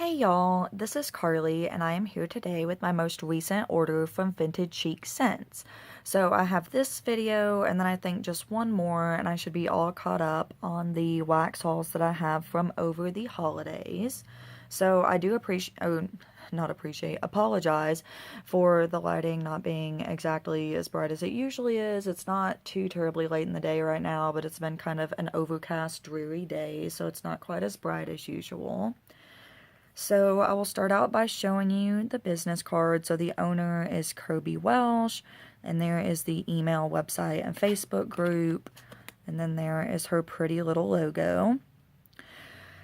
Hey y'all, this is Carly and I am here today with my most recent order from Vintage Chic Scents. So I have this video and then I think just one more and I should be all caught up on the wax hauls that I have from over the holidays. So I do apologize for the lighting not being exactly as bright as it usually is. It's not too terribly late in the day right now, but it's been kind of an overcast, dreary day, so it's not quite as bright as usual. So I will start out by showing you the business card. So the owner is Kirby Welsh, and there is the email, website, and Facebook group, and then there is her pretty little logo.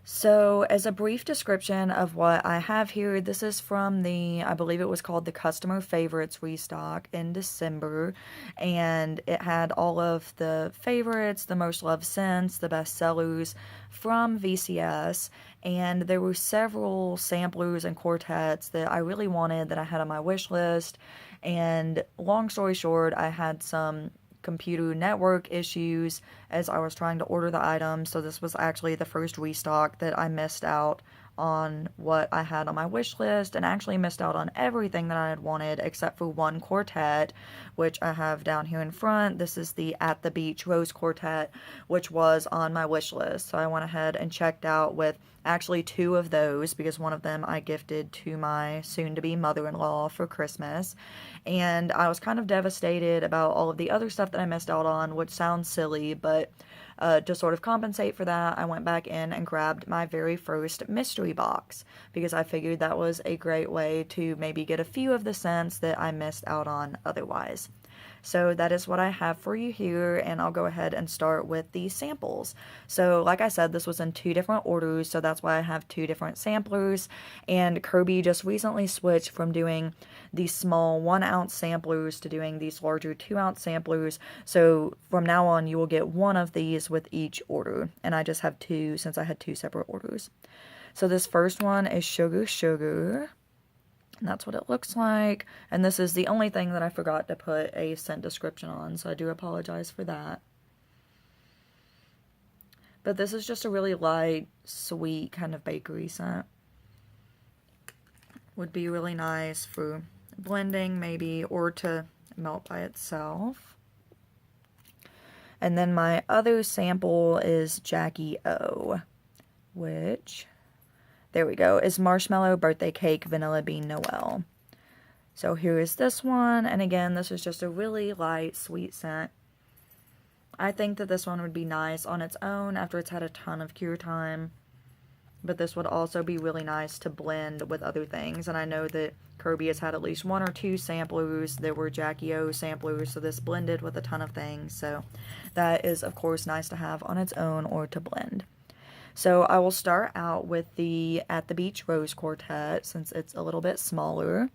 So as a brief description of what I have here, this is from I believe it was called the Customer Favorites restock in December, and it had all of the favorites, the most loved scents, the best sellers from VCS, and there were several samplers and quartets that I really wanted that I had on my wish list, and long story short, I had some computer network issues as I was trying to order the items, so this was actually the first restock that I missed out on what I had on my wish list, and actually missed out on everything that I had wanted except for one quartet, which I have down here in front. This is the At the Beach Rose Quartet, which was on my wish list, so I went ahead and checked out with actually two of those, because one of them I gifted to my soon-to-be mother-in-law for Christmas, and I was kind of devastated about all of the other stuff that I missed out on, which sounds silly, but to sort of compensate for that, I went back in and grabbed my very first mystery box, because I figured that was a great way to maybe get a few of the scents that I missed out on otherwise. So that is what I have for you here, and I'll go ahead and start with the samples. So like I said, this was in two different orders, so that's why I have two different samplers, and Kirby just recently switched from doing these small 1-ounce samplers to doing these larger 2-ounce samplers, so from now on you will get one of these with each order, and I just have two since I had two separate orders. So this first one is Sugar Sugar. And that's what it looks like. And this is the only thing that I forgot to put a scent description on, so I do apologize for that. But this is just a really light, sweet kind of bakery scent. Would be really nice for blending maybe, or to melt by itself. And then my other sample is Jackie O, which... there we go, is Marshmallow Birthday Cake Vanilla Bean Noel. So here is this one, and again, this is just a really light, sweet scent. I think that this one would be nice on its own after it's had a ton of cure time, but this would also be really nice to blend with other things, and I know that Kirby has had at least one or two samplers that were Jackie O samplers, so this blended with a ton of things, so that is, of course, nice to have on its own or to blend. So I will start out with the At the Beach Rose Quartet, since it's a little bit smaller.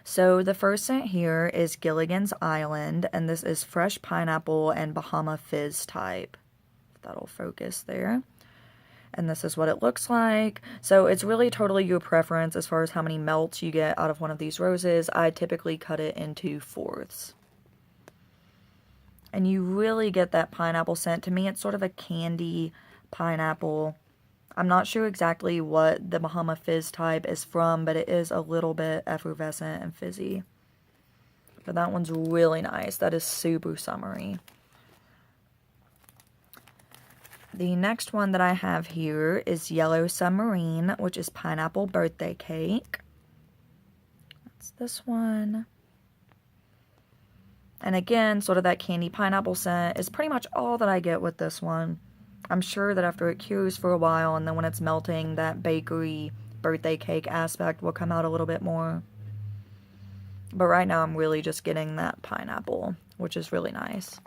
So the first scent here is Gilligan's Island, and this is fresh pineapple and Bahama Fizz type. If that'll focus there. And this is what it looks like. So it's really totally your preference as far as how many melts you get out of one of these roses. I typically cut it into fourths. And you really get that pineapple scent. To me, it's sort of a candy pineapple. I'm not sure exactly what the Bahama Fizz type is from, but it is a little bit effervescent and fizzy. But that one's really nice. That is super summery. The next one that I have here is Yellow Submarine, which is Pineapple Birthday Cake. That's this one. And again, sort of that candy pineapple scent is pretty much all that I get with this one. I'm sure that after it cures for a while and then when it's melting, that bakery birthday cake aspect will come out a little bit more. But right now I'm really just getting that pineapple, which is really nice.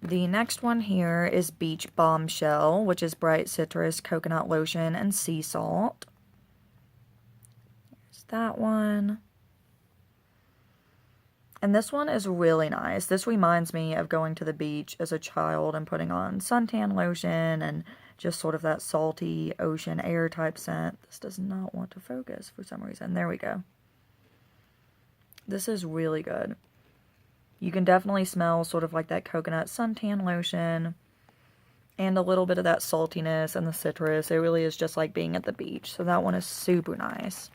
The next one here is Beach Bombshell, which is bright citrus, coconut lotion, and sea salt. There's that one. And this one is really nice. This reminds me of going to the beach as a child and putting on suntan lotion and just sort of that salty ocean air type scent. This does not want to focus for some reason. There we go. This is really good. You can definitely smell sort of like that coconut suntan lotion. And a little bit of that saltiness and the citrus. It really is just like being at the beach. So that one is super nice.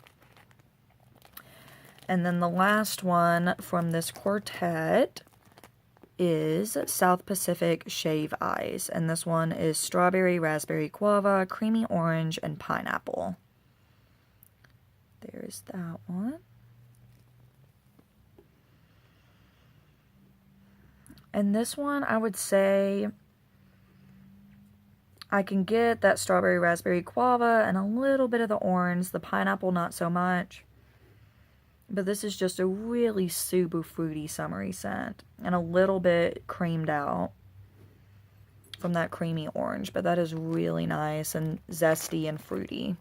And then the last one from this quartet is South Pacific Shave Ice. And this one is strawberry, raspberry guava, creamy orange, and pineapple. There's that one. And this one, I would say I can get that strawberry, raspberry guava and a little bit of the orange. The pineapple, not so much. But this is just a really super fruity, summery scent. And a little bit creamed out from that creamy orange. But that is really nice and zesty and fruity.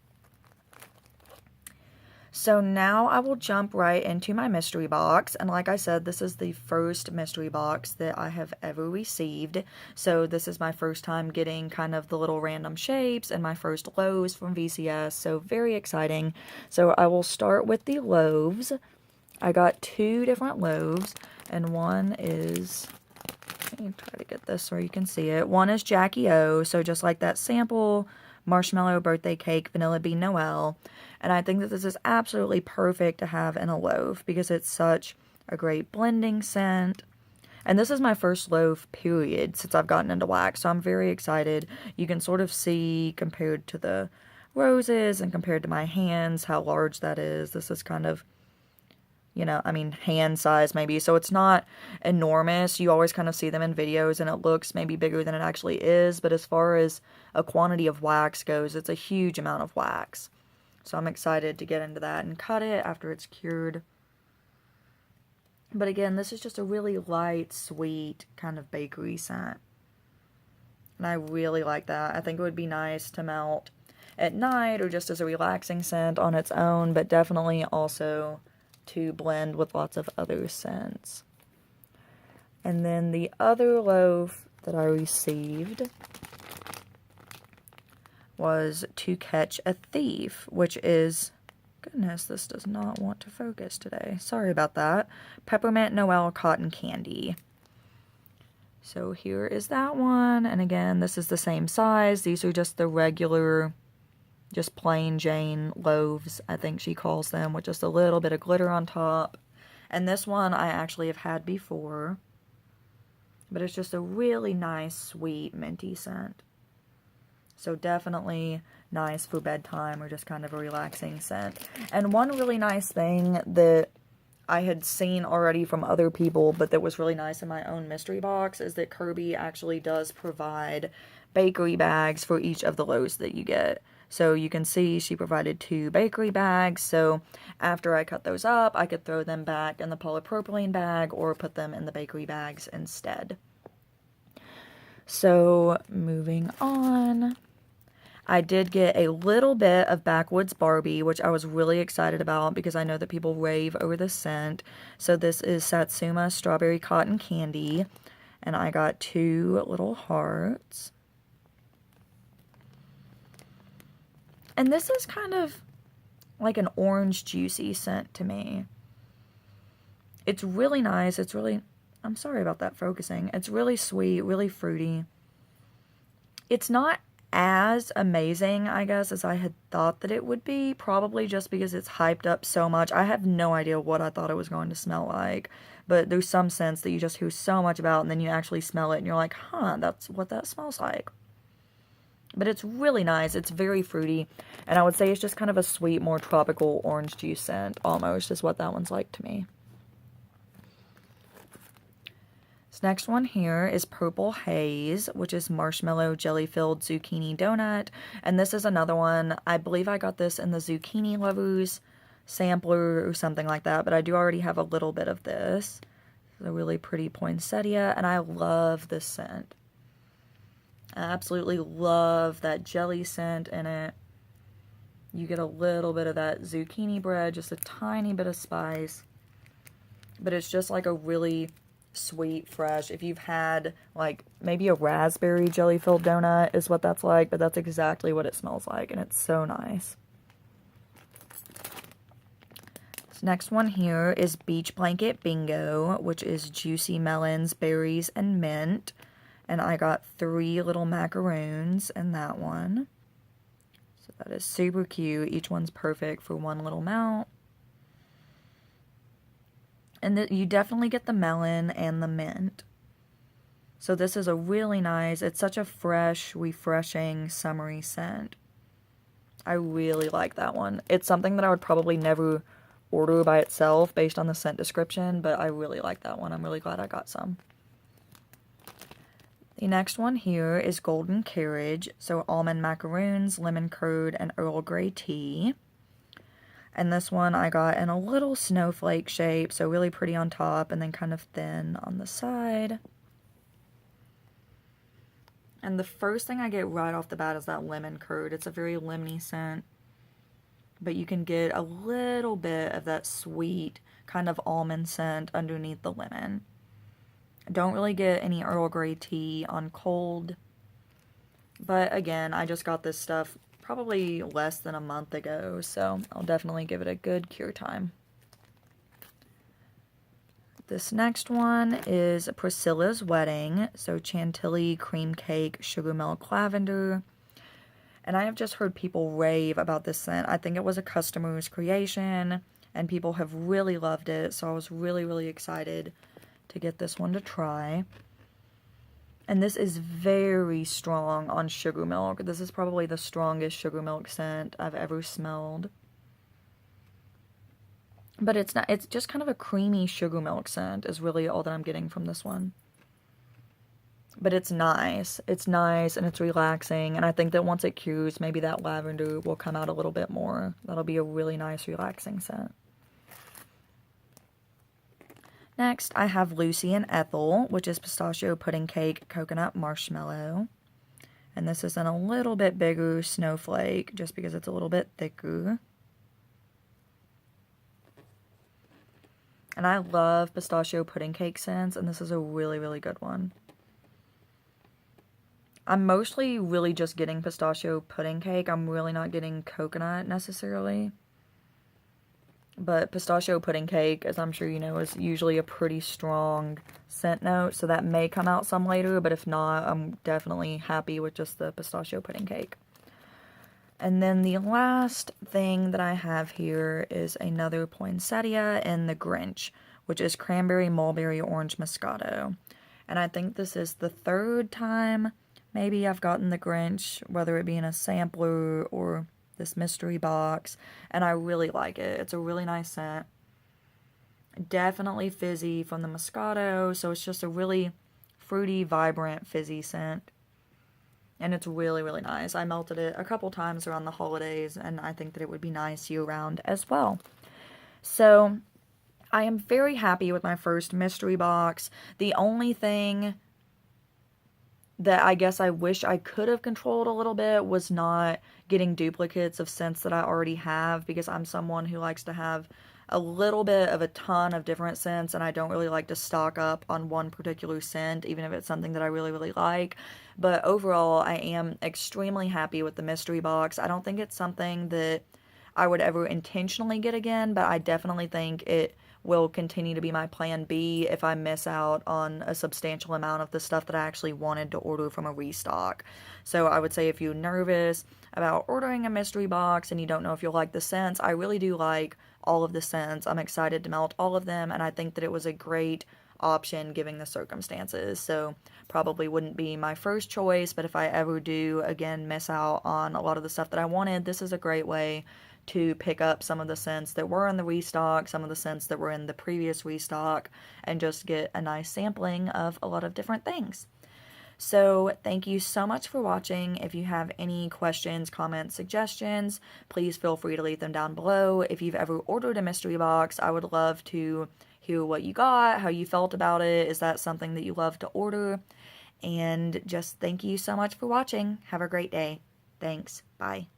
So now I will jump right into my mystery box. And like I said, this is the first mystery box that I have ever received. So this is my first time getting kind of the little random shapes and my first loaves from VCS. So very exciting. So I will start with the loaves. I got 2 different loaves. And one is, let me try to get this so you can see it. One is Jackie O. So just like that sample, marshmallow birthday cake, vanilla bean Noel. And I think that this is absolutely perfect to have in a loaf because it's such a great blending scent. And this is my first loaf, period, since I've gotten into wax. So I'm very excited. You can sort of see compared to the roses and compared to my hands how large that is. This is kind of, you know, I mean, hand size maybe. So it's not enormous. You always kind of see them in videos and it looks maybe bigger than it actually is. But as far as a quantity of wax goes, it's a huge amount of wax. So I'm excited to get into that and cut it after it's cured. But again, this is just a really light, sweet kind of bakery scent. And I really like that. I think it would be nice to melt at night or just as a relaxing scent on its own, but definitely also to blend with lots of other scents. And then the other loaf that I received was To Catch a Thief, which is, goodness, this does not want to focus today. Sorry about that. Peppermint Noel Cotton Candy. So here is that one. And again, this is the same size. These are just the regular, just plain Jane loaves, I think she calls them, with just a little bit of glitter on top. And this one I actually have had before. But it's just a really nice, sweet, minty scent. So definitely nice for bedtime or just kind of a relaxing scent. And one really nice thing that I had seen already from other people, but that was really nice in my own mystery box, is that Kirby actually does provide bakery bags for each of the loaves that you get. So you can see she provided 2 bakery bags. So after I cut those up, I could throw them back in the polypropylene bag or put them in the bakery bags instead. So moving on. I did get a little bit of Backwoods Barbie, which I was really excited about because I know that people rave over the scent. So this is Satsuma Strawberry Cotton Candy, and I got 2 little hearts. And this is kind of like an orange juicy scent to me. It's really nice. It's really, I'm sorry about that focusing. It's really sweet, really fruity. It's not as amazing, I guess, as I had thought that it would be, probably just because it's hyped up so much. I have no idea what I thought it was going to smell like, but there's some scents that you just hear so much about, and then you actually smell it, and you're like, huh, that's what that smells like. But it's really nice. It's very fruity, and I would say it's just kind of a sweet, more tropical orange juice scent, almost, is what that one's like to me. This next one here is Purple Haze, which is marshmallow jelly-filled zucchini donut. And this is another one. I believe I got this in the Zucchini Lovers sampler or something like that, but I do already have a little bit of this. It's a really pretty poinsettia, and I love this scent. I absolutely love that jelly scent in it. You get a little bit of that zucchini bread, just a tiny bit of spice. But it's just like a really sweet, fresh. If you've had like maybe a raspberry jelly-filled donut is what that's like, but that's exactly what it smells like, and it's so nice. This next one here is Beach Blanket Bingo, which is juicy melons, berries, and mint. And I got 3 little macaroons in that one. So that is super cute. Each one's perfect for one little mount. And you definitely get the melon and the mint. So this is a really nice, it's such a fresh, refreshing, summery scent. I really like that one. It's something that I would probably never order by itself based on the scent description, but I really like that one. I'm really glad I got some. The next one here is Golden Carriage. So almond macaroons, lemon curd, and Earl Grey tea. And this one I got in a little snowflake shape, so really pretty on top and then kind of thin on the side. And the first thing I get right off the bat is that lemon curd. It's a very lemony scent, but you can get a little bit of that sweet kind of almond scent underneath the lemon. I don't really get any Earl Grey tea on cold, but again, I just got this stuff probably less than a month ago, so I'll definitely give it a good cure time. This next one is Priscilla's Wedding, so Chantilly, cream cake, sugar milk, lavender. And I have just heard people rave about this scent. I think it was a customer's creation, and people have really loved it, so I was really, really excited to get this one to try. And this is very strong on sugar milk. This is probably the strongest sugar milk scent I've ever smelled. But it's not, it's just kind of a creamy sugar milk scent is really all that I'm getting from this one. But it's nice. It's nice and it's relaxing. And I think that once it cures, maybe that lavender will come out a little bit more. That'll be a really nice, relaxing scent. Next, I have Lucy and Ethel, which is pistachio pudding cake, coconut marshmallow. And this is in a little bit bigger snowflake, just because it's a little bit thicker. And I love pistachio pudding cake scents, and this is a really, really good one. I'm mostly really just getting pistachio pudding cake. I'm really not getting coconut necessarily. But pistachio pudding cake, as I'm sure you know, is usually a pretty strong scent note, so that may come out some later, but if not, I'm definitely happy with just the pistachio pudding cake. And then the last thing that I have here is another poinsettia in the Grinch, which is cranberry, mulberry, orange Moscato. And I think this is the 3rd time maybe I've gotten the Grinch, whether it be in a sampler or this mystery box, and I really like it. It's a really nice scent. Definitely fizzy from the Moscato, so it's just a really fruity, vibrant, fizzy scent. And it's really, really nice. I melted it a couple times around the holidays, and I think that it would be nice year-round as well. So, I am very happy with my first mystery box. The only thing that I guess I wish I could have controlled a little bit was not getting duplicates of scents that I already have, because I'm someone who likes to have a little bit of a ton of different scents, and I don't really like to stock up on one particular scent, even if it's something that I really, really like. But overall, I am extremely happy with the mystery box. I don't think it's something that I would ever intentionally get again, but I definitely think it will continue to be my plan B if I miss out on a substantial amount of the stuff that I actually wanted to order from a restock. So I would say if you're nervous about ordering a mystery box and you don't know if you'll like the scents, I really do like all of the scents. I'm excited to melt all of them, and I think that it was a great option given the circumstances. So probably wouldn't be my first choice, but if I ever do again miss out on a lot of the stuff that I wanted, this is a great way to pick up some of the scents that were in the restock, some of the scents that were in the previous restock, and just get a nice sampling of a lot of different things. So thank you so much for watching. If you have any questions, comments, suggestions, please feel free to leave them down below. If you've ever ordered a mystery box, I would love to hear what you got, how you felt about it. Is that something that you love to order? And just thank you so much for watching. Have a great day. Thanks. Bye.